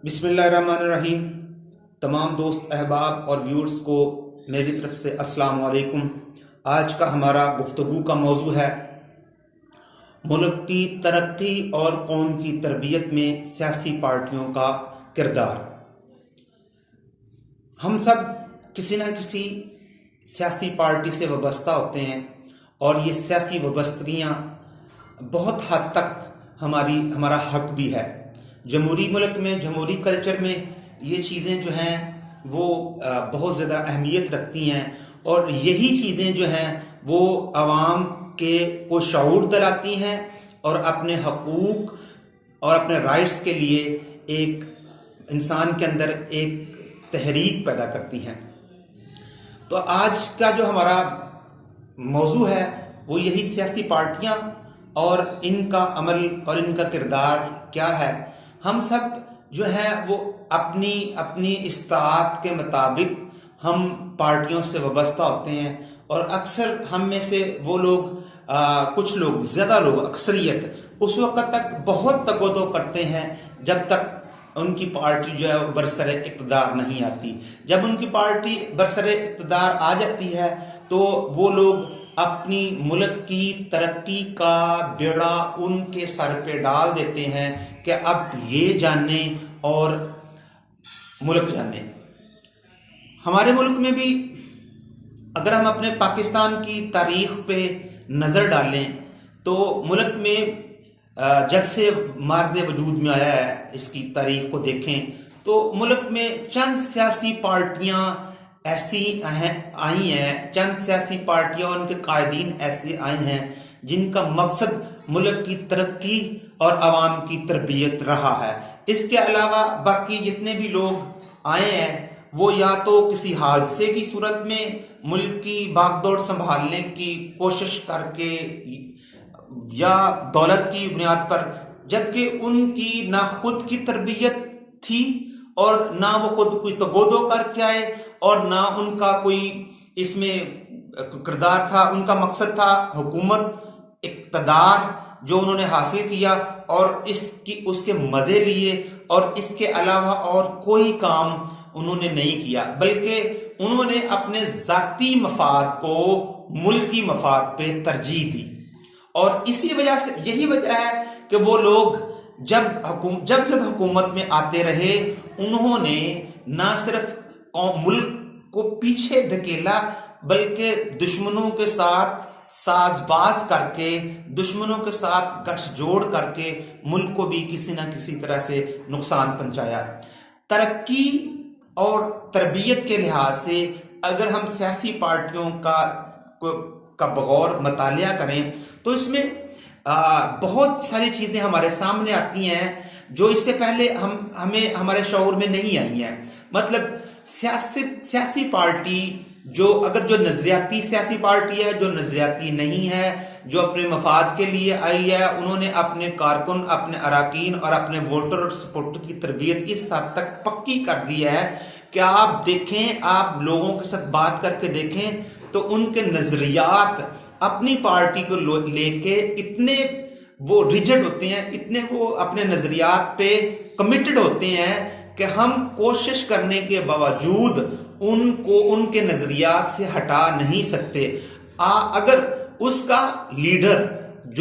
बिस्मिल्लाहिर्रहमानिर्रहीम। तमाम दोस्त अहबाब और व्यूअर्स को मेरी तरफ से अस्सलाम वालेकुम। आज का हमारा गुफ्तगू का मौजू है मुल्क की तरक्की और कौम की तरबियत में सियासी पार्टियों का किरदार। हम सब किसी न किसी सियासी पार्टी से वाबस्ता होते हैं और ये सियासी वाबस्तगियाँ बहुत हद तक हमारा हक भी है। जमहूरी मुल्क में, जमहूरी कल्चर में ये चीज़ें जो हैं वो बहुत ज़्यादा अहमियत रखती हैं और यही चीज़ें जो हैं वो आवाम के को शऊर दिलाती हैं और अपने हकूक़ और अपने राइट्स के लिए एक इंसान के अंदर एक तहरीक पैदा करती हैं। तो आज का जो हमारा मौजू है वो यही सियासी पार्टियां और इनका अमल और इनका किरदार क्या है। हम सब जो है वो अपनी अपनी इस्तात के मुताबिक हम पार्टियों से वाबस्ता होते हैं और अक्सर हम में से वो लोग कुछ लोग, ज़्यादा लोग, अक्सरियत उस वक्त तक बहुत तगोदो करते हैं जब तक उनकी पार्टी जो है वो बरसरे इक़्तिदार नहीं आती। जब उनकी पार्टी बरसरे इक़्तिदार आ जाती है तो वो लोग अपनी मुल्क की तरक्की का बेड़ा उनके सर पे डाल देते हैं कि अब ये जाने और मुल्क जाने। हमारे मुल्क में भी अगर हम अपने पाकिस्तान की तारीख पे नज़र डालें तो मुल्क में जब से मार्ज़ वजूद में आया है, इसकी तारीख को देखें तो मुल्क में चंद सियासी पार्टियां ऐसी आई हैं, चंद सियासी पार्टियां और उनके कायदीन ऐसे आए हैं जिनका मकसद मुल्क की तरक्की और आवाम की तरबियत रहा है। इसके अलावा बाकी जितने भी लोग आए हैं वो या तो किसी हादसे की सूरत में मुल्क की बागडोर संभालने की कोशिश करके या दौलत की बुनियाद पर, जबकि उनकी ना खुद की तरबियत थी और ना वो खुद कोई तगोदो करके आए और ना उनका कोई इसमें किरदार था। उनका मकसद था हुकूमत, इक़्तिदार जो उन्होंने हासिल किया और इसकी उसके मज़े लिए और इसके अलावा और कोई काम उन्होंने नहीं किया, बल्कि उन्होंने अपने ज़ाती मफाद को मुल्की मफाद पे तरजीह दी। और इसी वजह से, यही वजह है कि वो लोग जब हुकूमत में आते रहे उन्होंने ना सिर्फ मुल्क को पीछे धकेला बल्कि दुश्मनों के साथ साजबाज करके, दुश्मनों के साथ गठजोड़ करके मुल्क को भी किसी ना किसी तरह से नुकसान पहुंचाया। तरक्की और तरबियत के लिहाज से अगर हम सियासी पार्टियों का बगौर मतालिया करें तो इसमें बहुत सारी चीज़ें हमारे सामने आती हैं जो इससे पहले हमें हमारे शऊर में नहीं आई हैं। मतलब सियासी पार्टी जो नजरियाती सियासी पार्टी है, जो नजरियाती नहीं है, जो अपने मफाद के लिए आई है, उन्होंने अपने कारकुन, अपने अराकीन और अपने वोटर और सपोर्टर की तरबियत इस हद तक पक्की कर दी है कि आप देखें, आप लोगों के साथ बात करके देखें तो उनके नजरियात अपनी पार्टी को लेके इतने वो रिजिड होते हैं, इतने वो अपने नजरियात पे कमिटेड होते हैं कि हम कोशिश करने के बावजूद उनको उनके नजरियात से हटा नहीं सकते। अगर उसका लीडर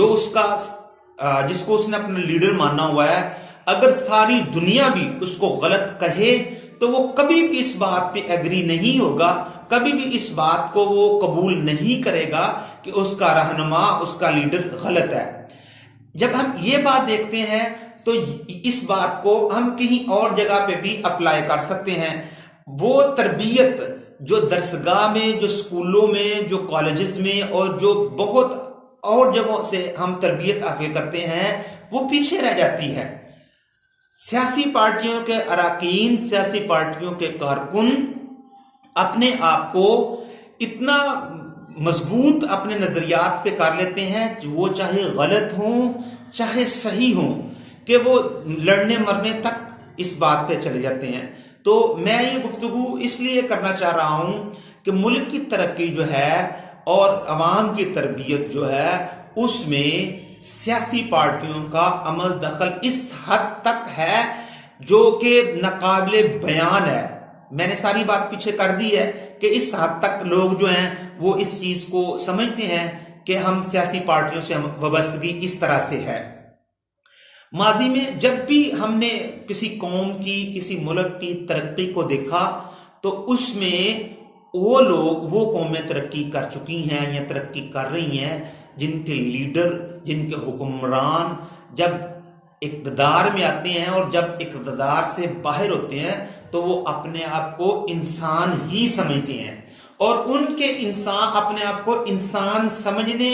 जिसको उसने अपना लीडर माना हुआ है, अगर सारी दुनिया भी उसको गलत कहे तो वो कभी भी इस बात पे एग्री नहीं होगा, कभी भी इस बात को वो कबूल नहीं करेगा कि उसका रहनुमा, उसका लीडर गलत है। जब हम ये बात देखते हैं तो इस बात को हम कहीं और जगह पे भी अप्लाई कर सकते हैं। वो तरबियत जो दरसगाह में, जो स्कूलों में, जो कॉलेजेस में और जो बहुत और जगहों से हम तरबियत हासिल करते हैं वो पीछे रह जाती है। सियासी पार्टियों के अराकीन, सियासी पार्टियों के कारकुन अपने आप को इतना मजबूत अपने नजरियात पे कर लेते हैं, वो चाहे गलत हों चाहे सही हों, कि वो लड़ने मरने तक इस बात पे चले जाते हैं। तो मैं ये गुफ्तगू इसलिए करना चाह रहा हूं कि मुल्क की तरक्की जो है और अवाम की तरबियत जो है उसमें सियासी पार्टियों का अमल दखल इस हद तक है जो कि नाकाबिले बयान है। मैंने सारी बात पीछे कर दी है कि इस हद तक लोग जो हैं वो इस चीज को समझते हैं कि हम सियासी पार्टियों से वाबस्तगी इस तरह से है। माजी में जब भी हमने किसी कौम की, किसी मुल्क की तरक्की को देखा तो उसमें वो लोग, वो कौमें तरक्की कर चुकी हैं या तरक्की कर रही हैं जिनके लीडर, जिनके हुक्मरान जब इक़्तिदार में आते हैं और जब इक़्तिदार से बाहर होते हैं तो वो अपने आप को इंसान ही समझते हैं और उनके इंसान अपने आप को इंसान समझने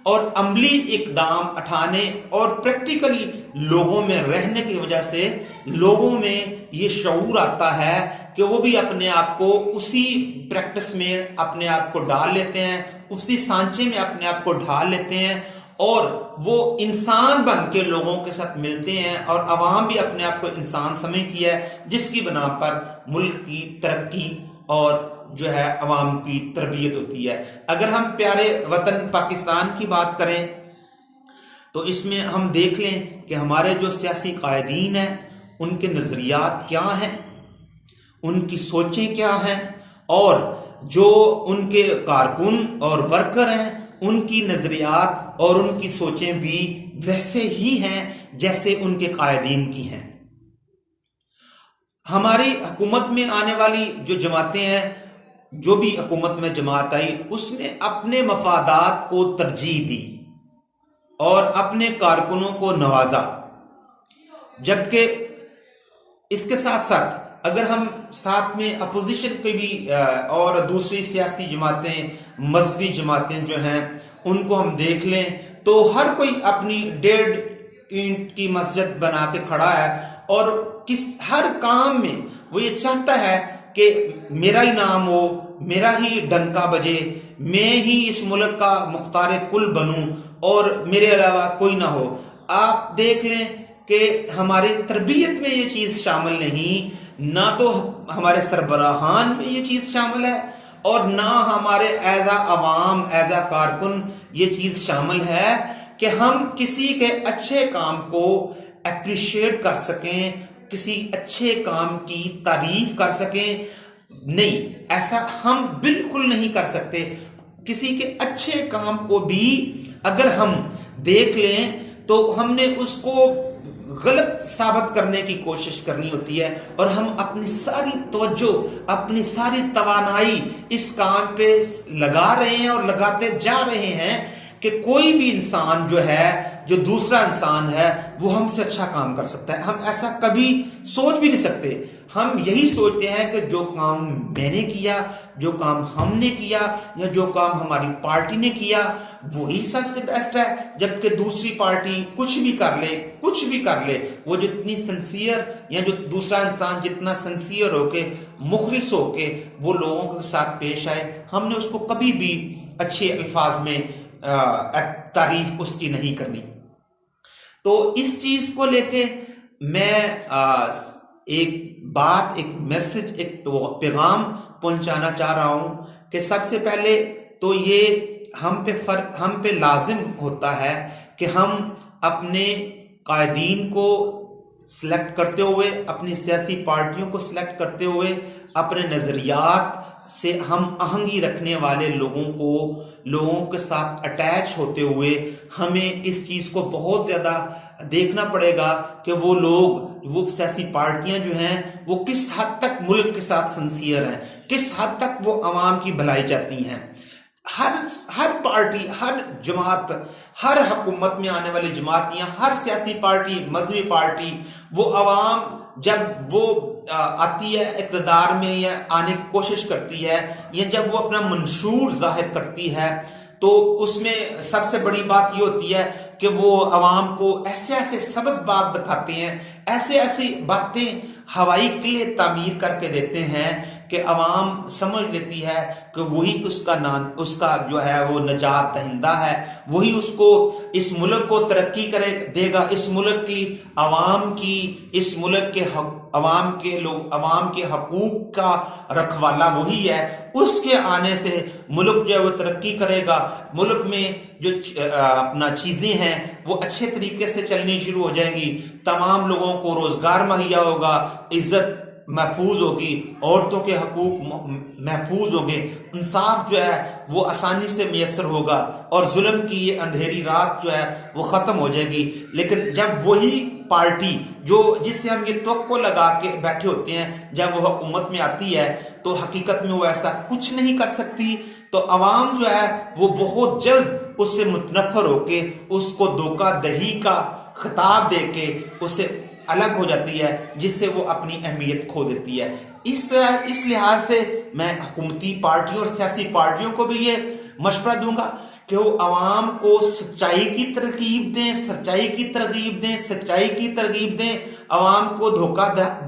और अमली इकदाम उठाने और प्रैक्टिकली लोगों में रहने की वजह से लोगों में ये शऊर आता है कि वो भी अपने आप को उसी प्रैक्टिस में अपने आप को डाल लेते हैं, उसी सांचे में अपने आप को ढाल लेते हैं और वो इंसान बन के लोगों के साथ मिलते हैं और अवाम भी अपने आप को इंसान समझती है, जिसकी बना पर मुल्क की तरक्की और जो है अवाम की तरबियत होती है। अगर हम प्यारे वतन पाकिस्तान की बात करें तो इसमें हम देख लें कि हमारे जो सियासी कायदीन हैं उनके नज़रियात क्या हैं, उनकी सोचें क्या हैं और जो उनके कारकुन और वर्कर हैं उनकी नज़रियात और उनकी सोचें भी वैसे ही हैं जैसे उनके कायदीन की हैं। हमारी हुकूमत में आने वाली जो जमातें हैं, जो भी हुकूमत में जमात आई उसने अपने मफादात को तरजीह दी और अपने कारकुनों को नवाजा, जबकि इसके साथ साथ अगर हम साथ में अपोजिशन के भी और दूसरी सियासी जमातें, मजहबी जमातें जो हैं उनको हम देख लें तो हर कोई अपनी 1.5 ईंट की मस्जिद बना के खड़ा है और हर काम में वो ये चाहता है कि मेरा ही नाम हो, मेरा ही डंका बजे, मैं ही इस मुल्क का मुख्तार कुल बनूं और मेरे अलावा कोई ना हो। आप देख लें कि हमारी तरबियत में ये चीज़ शामिल नहीं, ना तो हमारे सरबराहान में ये चीज़ शामिल है और ना हमारे एज आ अवाम, एज आ कारकुन ये चीज़ शामिल है कि हम किसी के अच्छे काम को अप्रिशिएट कर सकें, किसी अच्छे काम की तारीफ कर सकें। नहीं, ऐसा हम बिल्कुल नहीं कर सकते। किसी के अच्छे काम को भी अगर हम देख लें तो हमने उसको गलत साबित करने की कोशिश करनी होती है और हम अपनी सारी तवज्जो, अपनी सारी तवानाई इस काम पे लगा रहे हैं और लगाते जा रहे हैं कि कोई भी इंसान जो है, जो दूसरा इंसान है, वो हमसे अच्छा काम कर सकता है। हम ऐसा कभी सोच भी नहीं सकते। हम यही सोचते हैं कि जो काम मैंने किया, जो काम हमने किया या जो काम हमारी पार्टी ने किया वही सबसे बेस्ट है, जबकि दूसरी पार्टी कुछ भी कर ले, कुछ भी कर ले, वो जितनी सिंसियर या जो दूसरा इंसान जितना सिंसियर होके, मुखलिस होके वो लोगों के साथ पेश आए, हमने उसको कभी भी अच्छे अल्फाज में तारीफ उसकी नहीं करनी। तो इस चीज को लेके मैं एक बात, एक मैसेज, एक पैगाम पहुंचाना चाह रहा हूं कि सबसे पहले तो ये हम पे लाजिम होता है कि हम अपने कायदीन को सिलेक्ट करते हुए, अपनी सियासी पार्टियों को सिलेक्ट करते हुए, अपने नजरियात से हम आहंगी रखने वाले लोगों के साथ अटैच होते हुए हमें इस चीज को बहुत ज्यादा देखना पड़ेगा कि वो लोग, वो सियासी पार्टियां जो हैं वो किस हद तक मुल्क के साथ सिंसियर हैं, किस हद तक वो अवाम की भलाई चाहती हैं। हर पार्टी, हर जमात, हर हुकूमत में आने वाली जमात या हर सियासी पार्टी, मजहबी पार्टी, वो अवाम जब वो आती है इक़्तिदार में या आने की कोशिश करती है या जब वो अपना मंशूर जाहिर करती है तो उसमें सबसे बड़ी बात ये होती है कि वो अवाम को ऐसे ऐसे सबज बाग दिखाते हैं, ऐसे ऐसी बातें हवाई किले तामीर करके देते हैं कि अवाम समझ लेती है कि वही उसका जो है वो नजात दहिंदा है, वही उसको, इस मुल्क को तरक्की करे देगा। इस मुल्क की आवाम की, इस मुल्क के आवाम के लोग, आवाम के हकूक का रखवाला वही है। उसके आने से मुल्क जो है वो तरक्की करेगा। मुल्क में जो अपना चीजें हैं वो अच्छे तरीके से चलनी शुरू हो जाएंगी। तमाम लोगों को रोजगार मुहैया होगा, इज्जत महफूज होगी, औरतों के हकूक महफूज होंगे, इंसाफ जो है वो आसानी से मैसर होगा और जुल्म की ये अंधेरी रात जो है वो ख़त्म हो जाएगी। लेकिन जब वही पार्टी जो जिससे हम ये तवक्को लगा के बैठे होते हैं, जब वो हुकूमत में आती है तो हकीकत में वो ऐसा कुछ नहीं कर सकती। तो अवाम जो है वो बहुत जल्द उससे मुतनफ़र होके उसको धोखा दही का खिताब दे के उससे अलग हो जाती है, जिससे वो अपनी अहमियत खो देती है। इस लिहाज से मैं हुकूमती पार्टियों और सियासी पार्टियों को भी ये मशवरा दूंगा कि वो आवाम को सच्चाई की तरगीब दें, सच्चाई की तरगीब दें, सच्चाई की तरगीब दें। आवाम को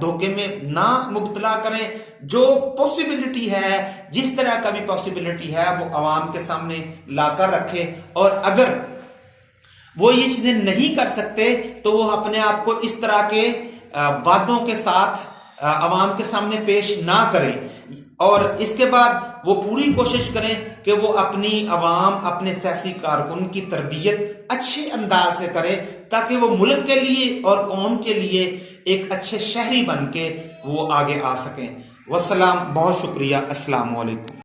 धोखे में ना मुब्तला करें। जो पॉसिबिलिटी है, जिस तरह का भी पॉसिबिलिटी है, वो आवाम के सामने लाकर रखे। और अगर वो ये चीजें नहीं कर सकते तो वो अपने आप को इस तरह के वादों के साथ आवाम के सामने पेश ना करें। और इसके बाद वो पूरी कोशिश करें कि वो अपनी आवाम, अपने सियासी कारकुन की तरबियत अच्छे अंदाज से करें, ताकि वो मुल्क के लिए और कौम के लिए एक अच्छे शहरी बन के वो आगे आ सकें। वस्सलाम, बहुत शुक्रिया। अस्सलाम वालेकुम।